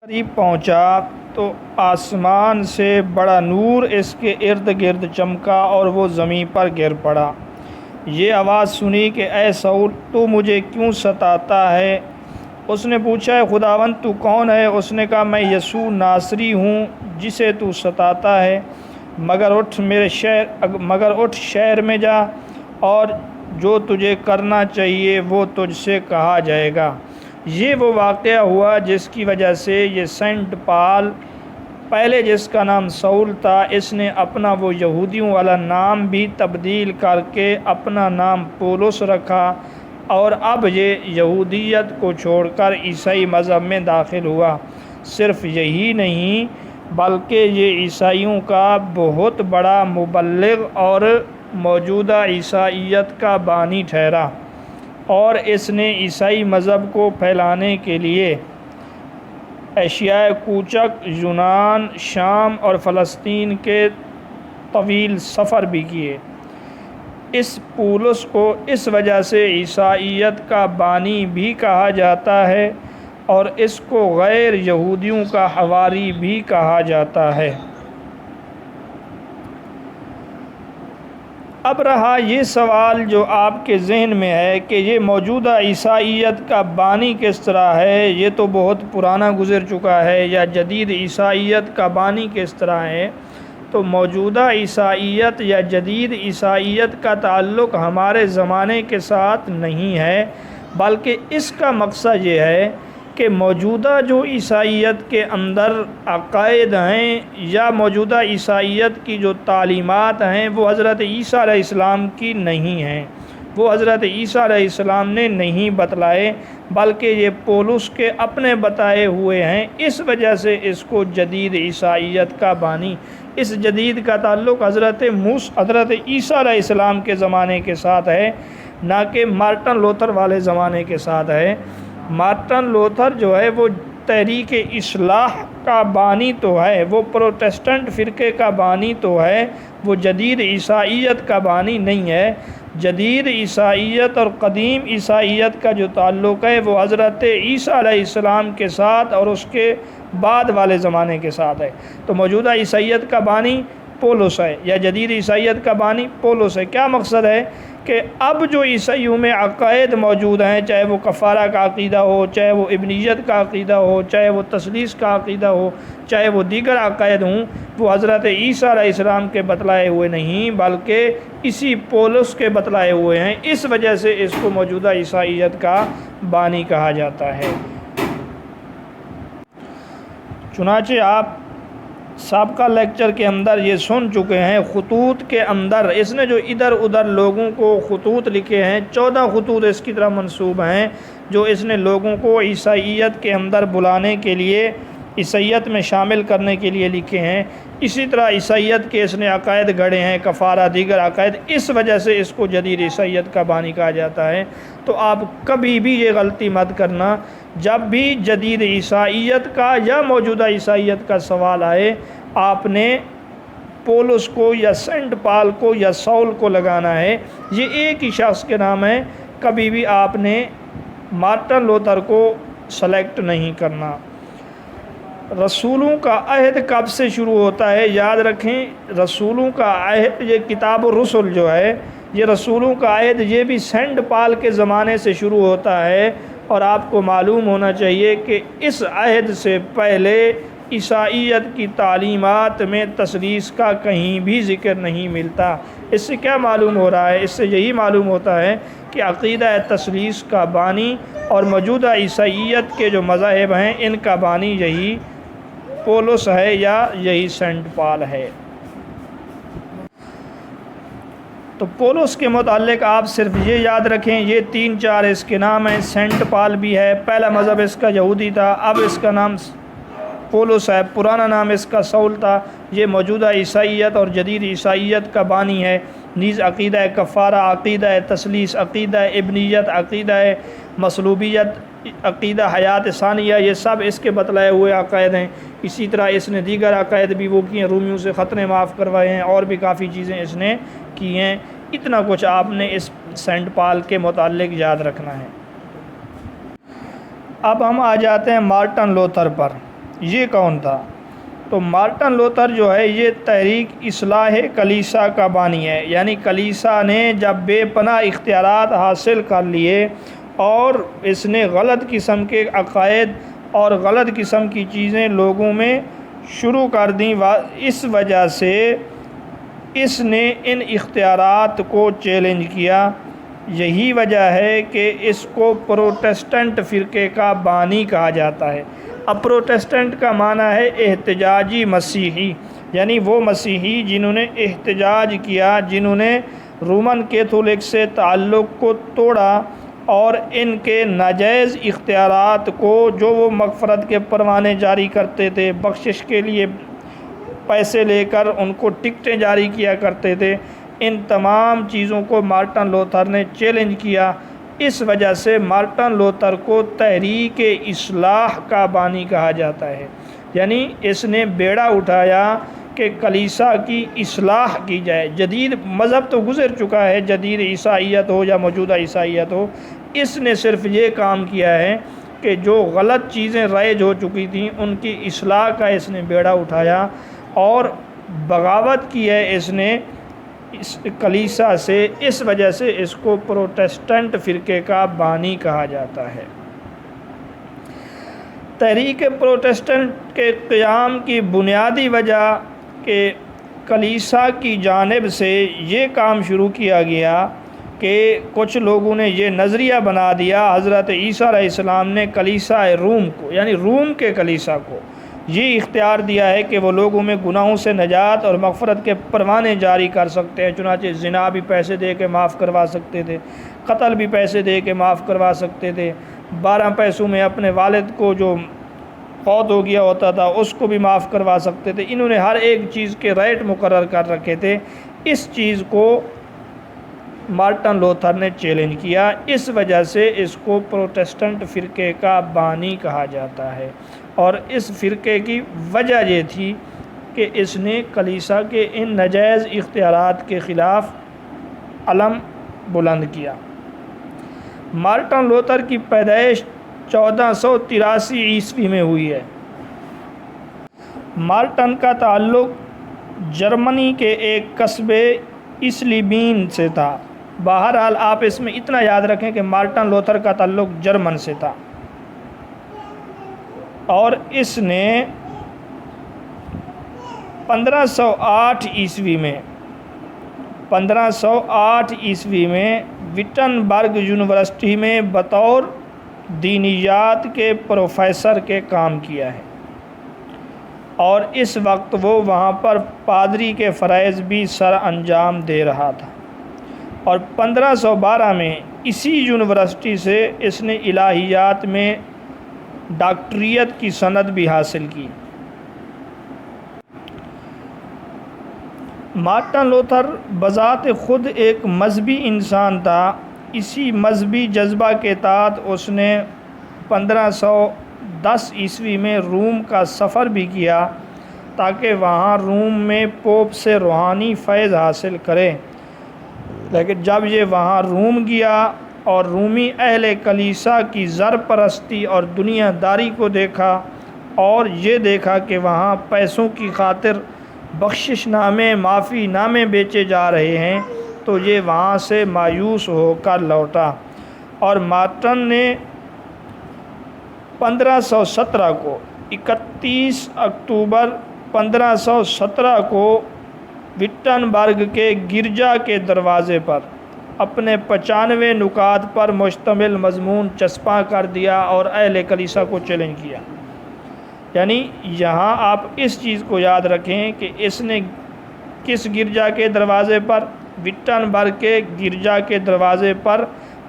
قریب پہنچا تو آسمان سے بڑا نور اس کے ارد گرد چمکا اور وہ زمین پر گر پڑا۔ یہ آواز سنی کہ اے سول، تو مجھے کیوں ستاتا ہے؟ اس نے پوچھا، اے خداوند تو کون ہے؟ اس نے کہا، میں یسوع ناصری ہوں جسے تو ستاتا ہے۔ مگر اٹھ شہر میں جا، اور جو تجھے کرنا چاہیے وہ تجھ سے کہا جائے گا۔ یہ وہ واقعہ ہوا جس کی وجہ سے یہ سینٹ پال، پہلے جس کا نام سول تھا، اس نے اپنا وہ یہودیوں والا نام بھی تبدیل کر کے اپنا نام پولس رکھا، اور اب یہ یہودیت کو چھوڑ کر عیسائی مذہب میں داخل ہوا۔ صرف یہی نہیں بلکہ یہ عیسائیوں کا بہت بڑا مبلغ اور موجودہ عیسائیت کا بانی ٹھہرا، اور اس نے عیسائی مذہب کو پھیلانے کے لیے ایشیائے کوچک، یونان، شام اور فلسطین کے طویل سفر بھی کیے۔ اس پولس کو اس وجہ سے عیسائیت کا بانی بھی کہا جاتا ہے، اور اس کو غیر یہودیوں کا حواری بھی کہا جاتا ہے۔ اب رہا یہ سوال جو آپ کے ذہن میں ہے کہ یہ موجودہ عیسائیت کا بانی کس طرح ہے، یہ تو بہت پرانا گزر چکا ہے، یا جدید عیسائیت کا بانی کس طرح ہے؟ تو موجودہ عیسائیت یا جدید عیسائیت کا تعلق ہمارے زمانے کے ساتھ نہیں ہے، بلکہ اس کا مقصد یہ ہے کہ موجودہ جو عیسائیت کے اندر عقائد ہیں یا موجودہ عیسائیت کی جو تعلیمات ہیں وہ حضرت عیسیٰ علیہ السلام کی نہیں ہیں، وہ حضرت عیسیٰ علیہ السلام نے نہیں بتلائے، بلکہ یہ پولس کے اپنے بتائے ہوئے ہیں۔ اس وجہ سے اس کو جدید عیسائیت کا بانی، اس جدید کا تعلق حضرت عیسیٰ علیہ السلام کے زمانے کے ساتھ ہے، نہ کہ مارٹن لوتھر والے زمانے کے ساتھ ہے۔ مارٹن لوتھر جو ہے وہ تحریک اصلاح کا بانی تو ہے، وہ پروٹسٹنٹ فرقے کا بانی تو ہے، وہ جدید عیسائیت کا بانی نہیں ہے۔ جدید عیسائیت اور قدیم عیسائیت کا جو تعلق ہے وہ حضرت عیسیٰ علیہ السلام کے ساتھ اور اس کے بعد والے زمانے کے ساتھ ہے۔ تو موجودہ عیسائیت کا بانی پولس ہے، یا جدید عیسائیت کا بانی پولس ہے۔ کیا مقصد ہے کہ اب جو عیسائیوں میں عقائد موجود ہیں، چاہے وہ کفارہ کا عقیدہ ہو، چاہے وہ ابنیت کا عقیدہ ہو، چاہے وہ تثلیث کا عقیدہ ہو، چاہے وہ دیگر عقائد ہوں، وہ حضرت عیسیٰ علیہ السلام کے بتلائے ہوئے نہیں بلکہ اسی پولس کے بتلائے ہوئے ہیں۔ اس وجہ سے اس کو موجودہ عیسائیت کا بانی کہا جاتا ہے۔ چنانچہ آپ سابقہ لیکچر کے اندر یہ سن چکے ہیں، خطوط کے اندر اس نے جو ادھر ادھر لوگوں کو خطوط لکھے ہیں، 14 خطوط اس کی طرح منسوب ہیں جو اس نے لوگوں کو عیسائیت کے اندر بلانے کے لیے، عیسائیت میں شامل کرنے کے لیے لکھے ہیں۔ اسی طرح عیسائیت کے اس نے عقائد گھڑے ہیں، کفارہ، دیگر عقائد، اس وجہ سے اس کو جدید عیسائیت کا بانی کہا جاتا ہے۔ تو آپ کبھی بھی یہ غلطی مت کرنا، جب بھی جدید عیسائیت کا یا موجودہ عیسائیت کا سوال آئے، آپ نے پولس کو یا سینٹ پال کو یا سول کو لگانا ہے۔ یہ ایک ہی شخص کے نام ہے، کبھی بھی آپ نے مارٹن لوتھر کو سلیکٹ نہیں کرنا۔ رسولوں کا عہد کب سے شروع ہوتا ہے؟ یاد رکھیں، رسولوں کا عہد، یہ کتاب الرسل جو ہے، یہ رسولوں کا عہد یہ بھی سینٹ پال کے زمانے سے شروع ہوتا ہے، اور آپ کو معلوم ہونا چاہیے کہ اس عہد سے پہلے عیسائیت کی تعلیمات میں تثلیث کا کہیں بھی ذکر نہیں ملتا۔ اس سے کیا معلوم ہو رہا ہے؟ اس سے یہی معلوم ہوتا ہے کہ عقیدہ تثلیث کا بانی اور موجودہ عیسائیت کے جو مذاہب ہیں ان کا بانی یہی پولس ہے یا یہی سینٹ پال ہے۔ تو پولس کے متعلق آپ صرف یہ یاد رکھیں، یہ 3-4 اس کے نام ہیں۔ سینٹ پال بھی ہے، پہلا مذہب اس کا یہودی تھا، اب اس کا نام پولس ہے، پرانا نام اس کا سول تھا۔ یہ موجودہ عیسائیت اور جدید عیسائیت کا بانی ہے۔ نیز عقیدہ کفارہ، عقیدہ تثلیث، عقیدہ ابنیت، عقیدہ مصلوبیت، عقیدہ حیات ثانیہ، یہ سب اس کے بتلائے ہوئے عقائد ہیں۔ اسی طرح اس نے دیگر عقائد بھی وہ کیے ہیں، رومیوں سے خطرے معاف کروائے ہیں، اور بھی کافی چیزیں اس نے کی ہیں۔ اتنا کچھ آپ نے اس سینٹ پال کے متعلق یاد رکھنا ہے۔ اب ہم آ جاتے ہیں مارٹن لوتھر پر۔ یہ کون تھا؟ تو مارٹن لوتھر جو ہے یہ تحریک اصلاح کلیسا کا بانی ہے، یعنی کلیسا نے جب بے پناہ اختیارات حاصل کر لیے اور اس نے غلط قسم کے عقائد اور غلط قسم کی چیزیں لوگوں میں شروع کر دیں، اس وجہ سے اس نے ان اختیارات کو چیلنج کیا۔ یہی وجہ ہے کہ اس کو پروٹسٹنٹ فرقے کا بانی کہا جاتا ہے۔ اب پروٹسٹنٹ کا معنی ہے احتجاجی مسیحی، یعنی وہ مسیحی جنہوں نے احتجاج کیا، جنہوں نے رومن کیتھولک سے تعلق کو توڑا اور ان کے ناجائز اختیارات کو، جو وہ مغفرت کے پروانے جاری کرتے تھے، بخشش کے لیے پیسے لے کر ان کو ٹکٹیں جاری کیا کرتے تھے، ان تمام چیزوں کو مارٹن لوتھر نے چیلنج کیا۔ اس وجہ سے مارٹن لوتھر کو تحریک اصلاح کا بانی کہا جاتا ہے، یعنی اس نے بیڑا اٹھایا کہ کلیسا کی اصلاح کی جائے۔ جدید مذہب تو گزر چکا ہے، جدید عیسائیت ہو یا موجودہ عیسائیت ہو، اس نے صرف یہ کام کیا ہے کہ جو غلط چیزیں رائج ہو چکی تھیں ان کی اصلاح کا اس نے بیڑا اٹھایا اور بغاوت کی ہے اس نے اس کلیسا سے۔ اس وجہ سے اس کو پروٹسٹنٹ فرقے کا بانی کہا جاتا ہے۔ تحریک پروٹسٹنٹ کے قیام کی بنیادی وجہ کہ کلیسا کی جانب سے یہ کام شروع کیا گیا کہ کچھ لوگوں نے یہ نظریہ بنا دیا، حضرت عیسیٰ علیہ السلام نے کلیسا روم کو، یعنی روم کے کلیسا کو یہ اختیار دیا ہے کہ وہ لوگوں میں گناہوں سے نجات اور مغفرت کے پروانے جاری کر سکتے ہیں۔ چنانچہ زنا بھی پیسے دے کے معاف کروا سکتے تھے، قتل بھی پیسے دے کے معاف کروا سکتے تھے، 12 پیسوں میں اپنے والد کو جو فوت ہو گیا ہوتا تھا اس کو بھی معاف کروا سکتے تھے۔ انہوں نے ہر ایک چیز کے ریٹ مقرر کر رکھے تھے۔ اس چیز کو مارٹن لوتھر نے چیلنج کیا، اس وجہ سے اس کو پروٹسٹنٹ فرقے کا بانی کہا جاتا ہے۔ اور اس فرقے کی وجہ یہ تھی کہ اس نے کلیسا کے ان ناجائز اختیارات کے خلاف علم بلند کیا۔ مارٹن لوتھر کی پیدائش 1483 عیسوی میں ہوئی ہے۔ مارٹن کا تعلق جرمنی کے ایک قصبے اسلیبین سے تھا۔ بہرحال آپ اس میں اتنا یاد رکھیں کہ مارٹن لوتھر کا تعلق جرمن سے تھا، اور اس نے 1508 عیسوی میں وٹنبرگ یونیورسٹی میں بطور دینیات کے پروفیسر کے کام کیا ہے، اور اس وقت وہ وہاں پر پادری کے فرائض بھی سر انجام دے رہا تھا۔ اور 1512 میں اسی یونیورسٹی سے اس نے الہیات میں ڈاکٹریٹ کی سند بھی حاصل کی۔ مارٹن لوتھر بذات خود ایک مذہبی انسان تھا۔ اسی مذہبی جذبہ کے تحت اس نے 1510 عیسوی میں روم کا سفر بھی کیا تاکہ وہاں روم میں پوپ سے روحانی فیض حاصل کرے۔ لیکن جب یہ وہاں روم گیا اور رومی اہل کلیسا کی زر پرستی اور دنیا داری کو دیکھا، اور یہ دیکھا کہ وہاں پیسوں کی خاطر بخشش نامے، معافی نامے بیچے جا رہے ہیں، تو یہ وہاں سے مایوس ہو کر لوٹا۔ اور مارٹن نے 1517 کو 31 اکتوبر 1517 کو وٹنبرگ کے گرجا کے دروازے پر اپنے 95 نکات پر مشتمل مضمون چسپاں کر دیا اور اہل کلیسا کو چیلنج کیا۔ یعنی یہاں آپ اس چیز کو یاد رکھیں کہ اس نے کس گرجا کے دروازے پر، وٹنبرگ کے گرجا کے دروازے پر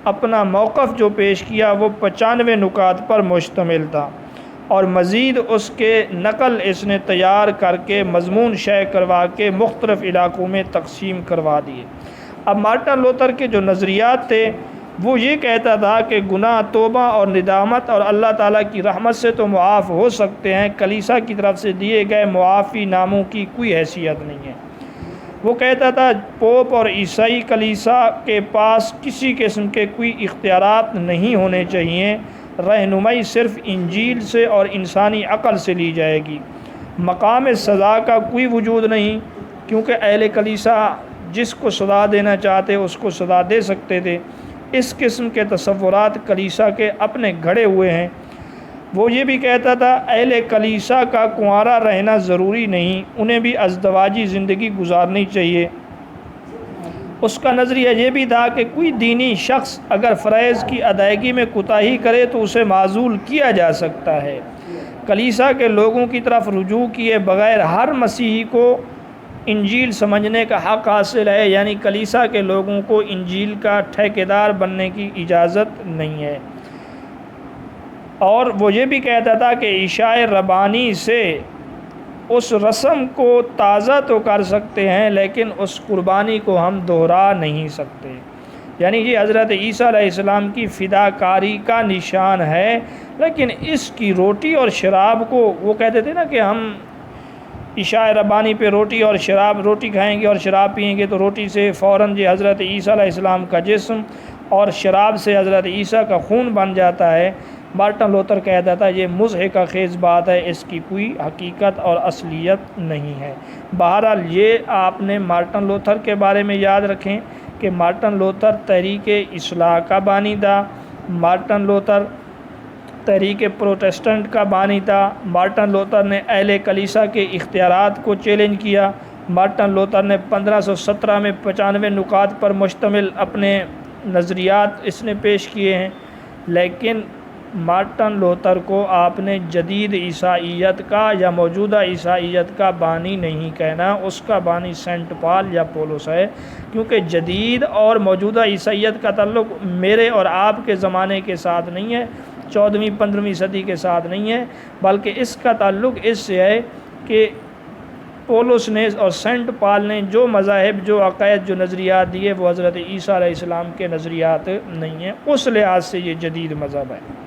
اپنا موقف جو پیش کیا وہ 95 نکات پر مشتمل تھا، اور مزید اس کے نقل اس نے تیار کر کے مضمون شائع کروا کے مختلف علاقوں میں تقسیم کروا دیے۔ اب مارٹن لوتھر کے جو نظریات تھے وہ یہ کہتا تھا کہ گناہ، توبہ اور ندامت اور اللہ تعالیٰ کی رحمت سے تو معاف ہو سکتے ہیں، کلیسا کی طرف سے دیے گئے معافی ناموں کی کوئی حیثیت نہیں ہے۔ وہ کہتا تھا پوپ اور عیسائی کلیسا کے پاس کسی قسم کے کوئی اختیارات نہیں ہونے چاہیے، رہنمائی صرف انجیل سے اور انسانی عقل سے لی جائے گی۔ مقام سزا کا کوئی وجود نہیں، کیونکہ اہل کلیسا جس کو سزا دینا چاہتے اس کو سزا دے سکتے تھے۔ اس قسم کے تصورات کلیسا کے اپنے گھڑے ہوئے ہیں۔ وہ یہ بھی کہتا تھا اہل کلیسا کا کنوارا رہنا ضروری نہیں، انہیں بھی ازدواجی زندگی گزارنی چاہیے۔ اس کا نظریہ یہ بھی تھا کہ کوئی دینی شخص اگر فرائض کی ادائیگی میں کوتاہی کرے تو اسے معزول کیا جا سکتا ہے۔ کلیسا کے لوگوں کی طرف رجوع کیے بغیر ہر مسیحی کو انجیل سمجھنے کا حق حاصل ہے، یعنی کلیسا کے لوگوں کو انجیل کا ٹھیکیدار بننے کی اجازت نہیں ہے۔ اور وہ یہ بھی کہتا تھا کہ عشاء ربانی سے اس رسم کو تازہ تو کر سکتے ہیں، لیکن اس قربانی کو ہم دہرا نہیں سکتے۔ یعنی یہ حضرت عیسیٰ علیہ السلام کی فداکاری کا نشان ہے، لیکن اس کی روٹی اور شراب کو وہ کہتے تھے نا کہ ہم عشاء ربانی پہ روٹی کھائیں گے اور شراب پئیں گے تو روٹی سے فوراً یہ حضرت عیسیٰ علیہ السلام کا جسم اور شراب سے حضرت عیسیٰ کا خون بن جاتا ہے۔ مارٹن لوتھر کہتا تھا یہ مضحکہ خیز بات ہے، اس کی کوئی حقیقت اور اصلیت نہیں ہے۔ بہرحال یہ آپ نے مارٹن لوتھر کے بارے میں یاد رکھیں کہ مارٹن لوتھر تحریک اصلاح کا بانی تھا، مارٹن لوتھر تحریک پروٹسٹنٹ کا بانی تھا۔ مارٹن لوتھر نے اہل کلیسا کے اختیارات کو چیلنج کیا۔ مارٹن لوتھر نے 1517 میں 95 نکات پر مشتمل اپنے نظریات اس نے پیش کیے ہیں، لیکن مارٹن لوتھر کو آپ نے جدید عیسائیت کا یا موجودہ عیسائیت کا بانی نہیں کہنا، اس کا بانی سینٹ پال یا پولس ہے، کیونکہ جدید اور موجودہ عیسائیت کا تعلق میرے اور آپ کے زمانے کے ساتھ نہیں ہے، 14ویں 15ویں صدی کے ساتھ نہیں ہے، بلکہ اس کا تعلق اس سے ہے کہ پولس نے اور سینٹ پال نے جو مذاہب، جو عقائد، جو نظریات دیے وہ حضرت عیسیٰ علیہ السلام کے نظریات نہیں ہیں، اس لحاظ سے یہ جدید مذہب ہے۔